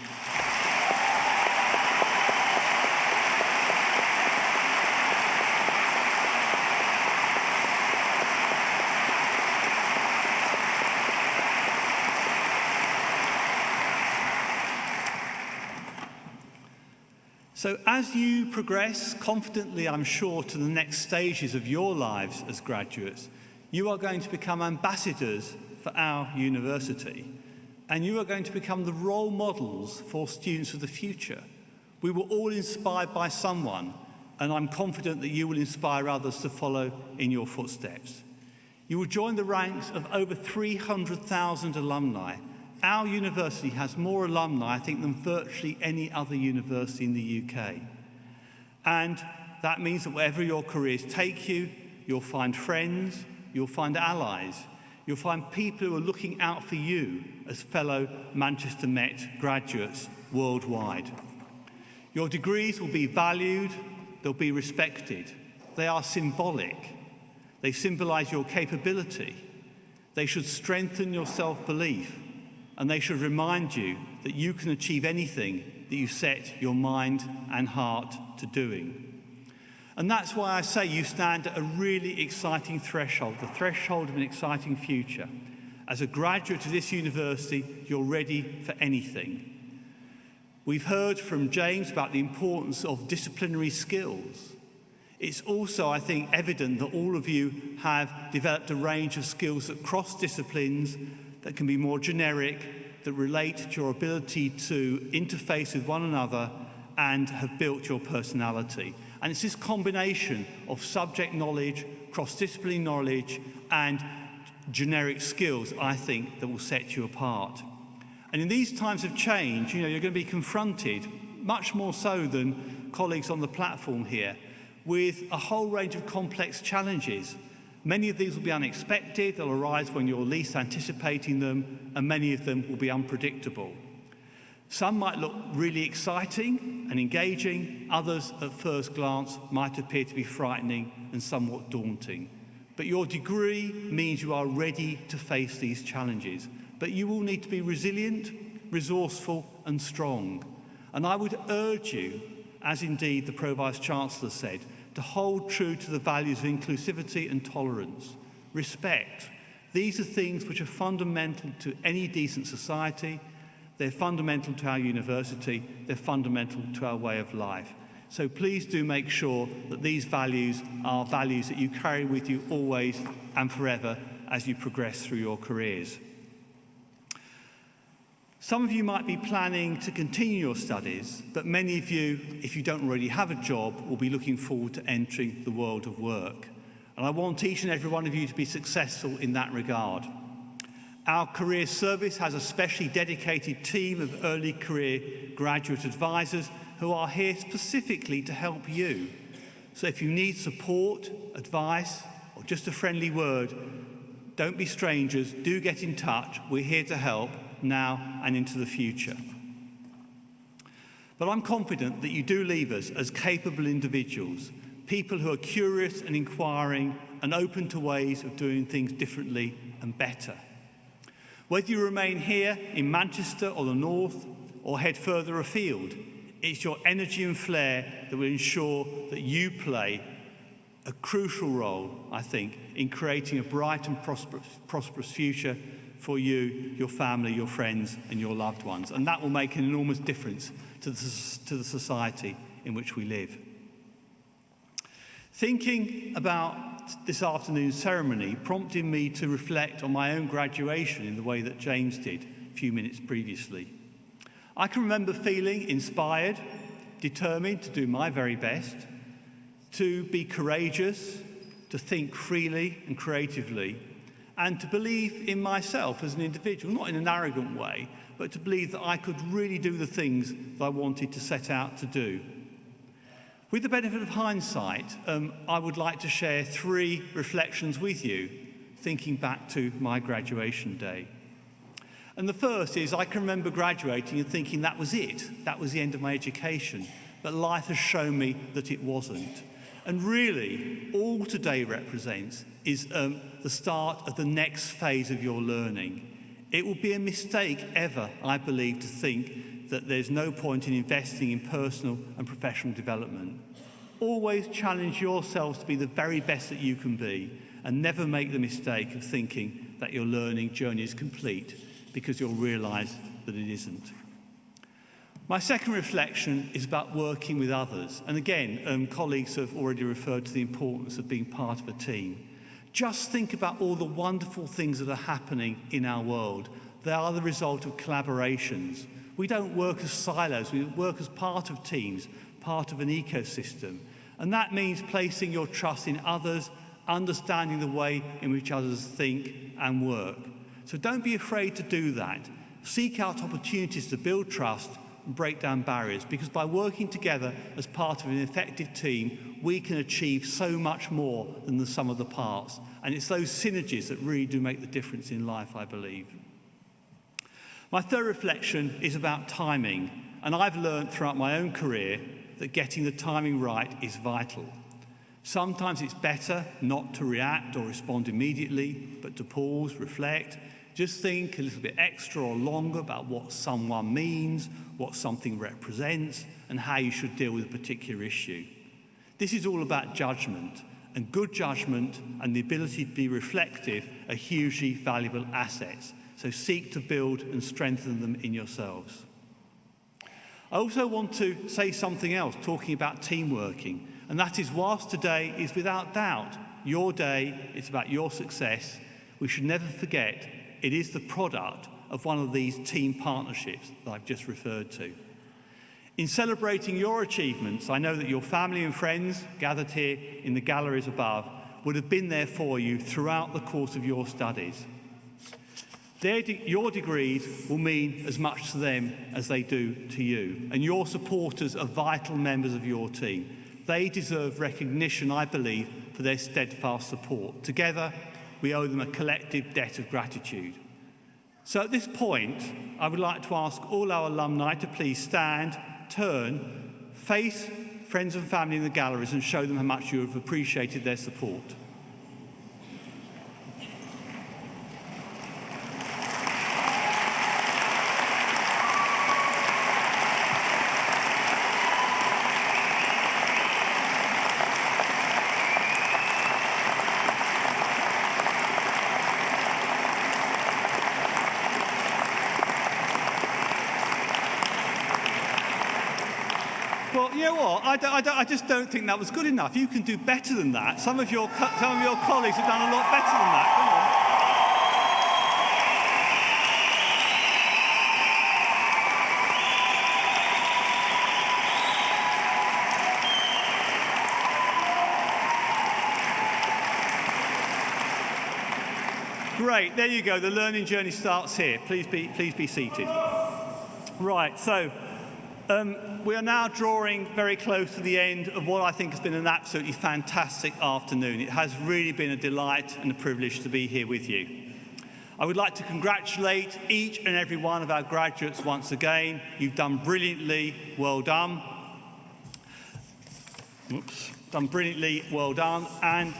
So as you progress confidently, I'm sure, to the next stages of your lives as graduates, you are going to become ambassadors for our university, and you are going to become the role models for students of the future. We were all inspired by someone, and I'm confident that you will inspire others to follow in your footsteps. You will join the ranks of over 300,000 alumni. Our university has more alumni, I think, than virtually any other university in the UK. And that means that wherever your careers take you, you'll find friends, you'll find allies, you'll find people who are looking out for you as fellow Manchester Met graduates worldwide. Your degrees will be valued, they'll be respected. They are symbolic. They symbolise your capability. They should strengthen your self-belief. And they should remind you that you can achieve anything that you set your mind and heart to doing. And that's why I say you stand at a really exciting threshold, the threshold of an exciting future. As a graduate of this university, you're ready for anything. We've heard from James about the importance of disciplinary skills. It's also, I think, evident that all of you have developed a range of skills that cross disciplines, that can be more generic, that relate to your ability to interface with one another and have built your personality. And it's this combination of subject knowledge, cross-disciplinary knowledge, and generic skills, I think, that will set you apart. And in these times of change, you're going to be confronted, much more so than colleagues on the platform here, with a whole range of complex challenges. Many of these will be unexpected, they'll arise when you're least anticipating them, and many of them will be unpredictable. Some might look really exciting and engaging, others at first glance might appear to be frightening and somewhat daunting. But your degree means you are ready to face these challenges. But you will need to be resilient, resourceful and strong. And I would urge you, as indeed the Pro-Vice-Chancellor said, to hold true to the values of inclusivity and tolerance, respect. These are things which are fundamental to any decent society. They're fundamental to our university. They're fundamental to our way of life. So please do make sure that these values are values that you carry with you always and forever as you progress through your careers. Some of you might be planning to continue your studies, but many of you, if you don't already have a job, will be looking forward to entering the world of work. And I want each and every one of you to be successful in that regard. Our career service has a specially dedicated team of early career graduate advisors who are here specifically to help you. So if you need support, advice, or just a friendly word, don't be strangers, do get in touch. We're here to help now and into the future. But I'm confident that you do leave us as capable individuals, people who are curious and inquiring and open to ways of doing things differently and better. Whether you remain here in Manchester or the North or head further afield, it's your energy and flair that will ensure that you play a crucial role, I think, in creating a bright and prosperous future for you, your family, your friends and your loved ones. And that will make an enormous difference to the society in which we live. Thinking about this afternoon's ceremony prompted me to reflect on my own graduation in the way that James did a few minutes previously. I can remember feeling inspired, determined to do my very best, to be courageous, to think freely and creatively, and to believe in myself as an individual, not in an arrogant way, but to believe that I could really do the things that I wanted to set out to do. With the benefit of hindsight, I would like to share 3 reflections with you, thinking back to my graduation day. And the first is I can remember graduating and thinking that was it, that was the end of my education, but life has shown me that it wasn't. And really, all today represents is the start of the next phase of your learning. It will be a mistake ever, I believe, to think that there's no point in investing in personal and professional development. Always challenge yourselves to be the very best that you can be, and never make the mistake of thinking that your learning journey is complete, because you'll realise that it isn't. My second reflection is about working with others. And again, colleagues have already referred to the importance of being part of a team. Just think about all the wonderful things that are happening in our world. They are the result of collaborations. We don't work as silos, we work as part of teams, part of an ecosystem. And that means placing your trust in others, understanding the way in which others think and work. So don't be afraid to do that. Seek out opportunities to build trust and break down barriers, because by working together as part of an effective team, we can achieve so much more than the sum of the parts. And it's those synergies that really do make the difference in life, I believe. My third reflection is about timing. And I've learned throughout my own career that getting the timing right is vital. Sometimes it's better not to react or respond immediately, but to pause, reflect, just think a little bit extra or longer about what someone means, what something represents, and how you should deal with a particular issue. This is all about judgment, and good judgment and the ability to be reflective are hugely valuable assets. So seek to build and strengthen them in yourselves. I also want to say something else, talking about teamworking, and that is, whilst today is without doubt your day, it's about your success, we should never forget it is the product of one of these team partnerships that I've just referred to. In celebrating your achievements, I know that your family and friends gathered here in the galleries above would have been there for you throughout the course of your studies. Your degrees will mean as much to them as they do to you, and your supporters are vital members of your team. They deserve recognition, I believe, for their steadfast support. Together, we owe them a collective debt of gratitude. So at this point, I would like to ask all our alumni to please stand, turn, face friends and family in the galleries and show them how much you have appreciated their support. Well, you know what? I just don't think that was good enough. You can do better than that. Some of your colleagues have done a lot better than that. Come on. Great. There you go. The learning journey starts here. Please be seated. Right. So. We are now drawing very close to the end of what I think has been an absolutely fantastic afternoon. It has really been a delight and a privilege to be here with you. I would like to congratulate each and every one of our graduates once again. You've done brilliantly, well done. Done brilliantly, well done. And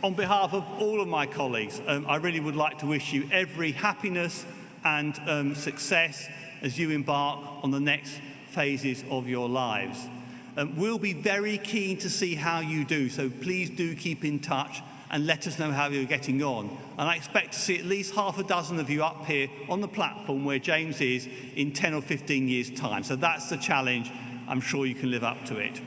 on behalf of all of my colleagues, I really would like to wish you every happiness and success as you embark on the next phases of your lives. We'll be very keen to see how you do, so please do keep in touch and let us know how you're getting on. And I expect to see at least half a dozen of you up here on the platform where James is in 10 or 15 years' time. So that's the challenge. I'm sure you can live up to it.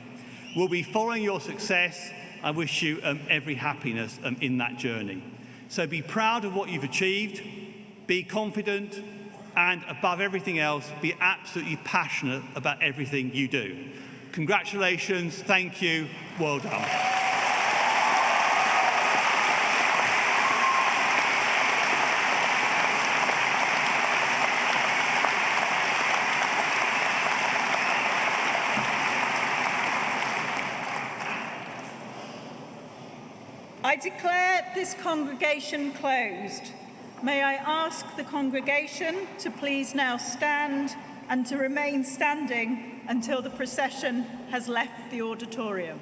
We'll be following your success. I wish you every happiness in that journey. So be proud of what you've achieved, be confident, and above everything else, be absolutely passionate about everything you do. Congratulations, thank you, well done. I declare this congregation closed. May I ask the congregation to please now stand and to remain standing until the procession has left the auditorium.